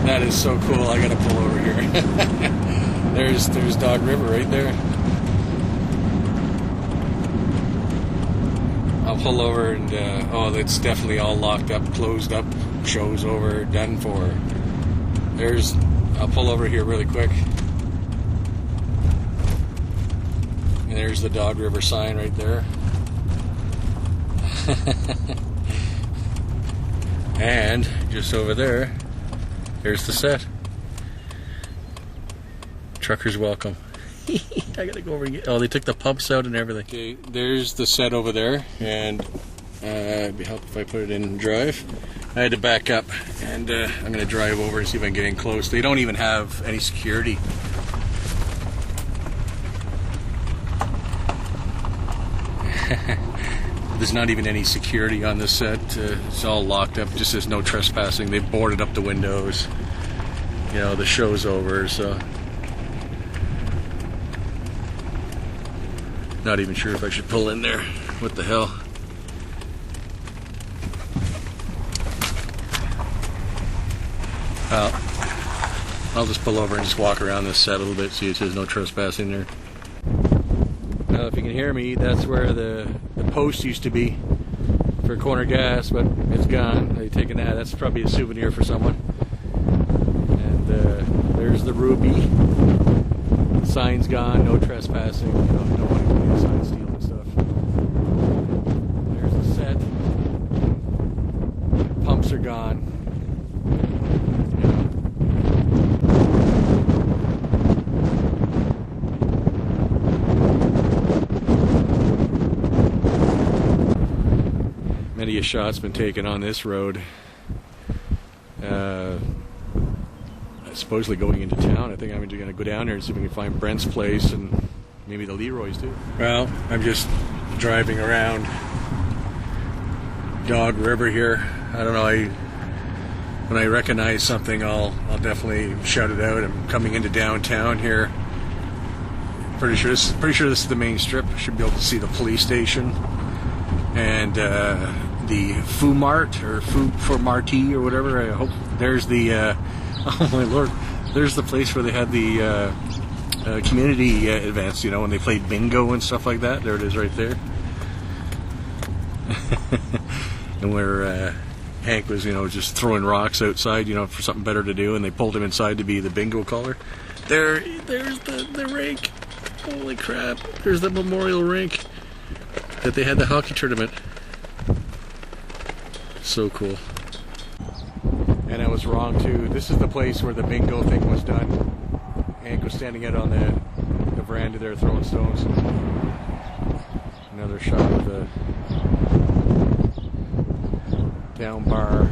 That is so cool. I gotta pull over here. there's Dog River right there. I'll pull over and oh, it's definitely all locked up, closed up, show's over, done for. I'll pull over here really quick. And there's the Dog River sign right there. And just over there, here's the set. Truckers welcome. I gotta go over and get, oh, they took the pumps out and everything. Okay, there's the set over there, and it'd be helpful if I put it in drive. I had to back up, and I'm gonna drive over and see if I can get in close. They don't even have any security. There's not even any security on this set. It's all locked up. Just says no trespassing. They've boarded up the windows. You know, the show's over, so. Not even sure if I should pull in there. What the hell? I'll just pull over and just walk around this set a little bit, see it says no trespassing there. If you can hear me, that's where the post used to be for corner gas, but it's gone. They've taken that. That's probably a souvenir for someone. And there's the Ruby. The sign's gone, no trespassing. You know, no one can get a sign stealing stuff. There's the set. Pumps are gone. Many a shot's been taken on this road. Supposedly going into town. I think I'm going to go down there and see if we can find Brent's place and maybe the Leroy's too. Well, I'm just driving around Dog River here. I don't know. When I recognize something, I'll definitely shout it out. I'm coming into downtown here. Pretty sure this is the main strip. I should be able to see the police station and the Mart or Food for Marty or whatever. I hope there's the. Oh my lord! There's the place where they had the community events. You know, when they played bingo and stuff like that. There it is, right there. And where Hank was, you know, just throwing rocks outside, you know, for something better to do, and they pulled him inside to be the bingo caller. There's the rink. Holy crap! There's the memorial rink that they had the hockey tournament. So cool. And I was wrong too. This is the place where the bingo thing was done. Hank was standing out on the veranda there throwing stones. Another shot of the down bar.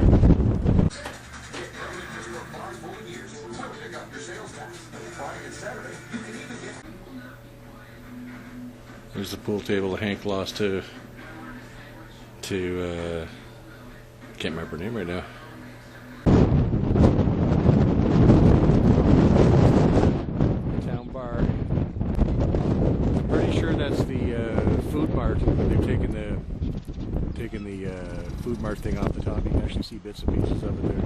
There's the pool table Hank lost to can't remember her name right now. Town bar. I'm pretty sure that's the Food Mart. They've taken the Food Mart thing off the top. You can actually see bits and pieces of it there.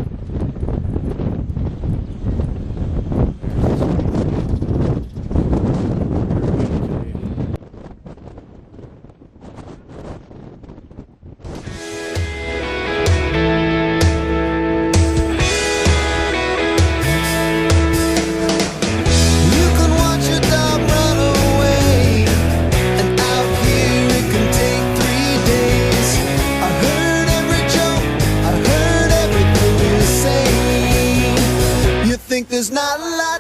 There's not a lot.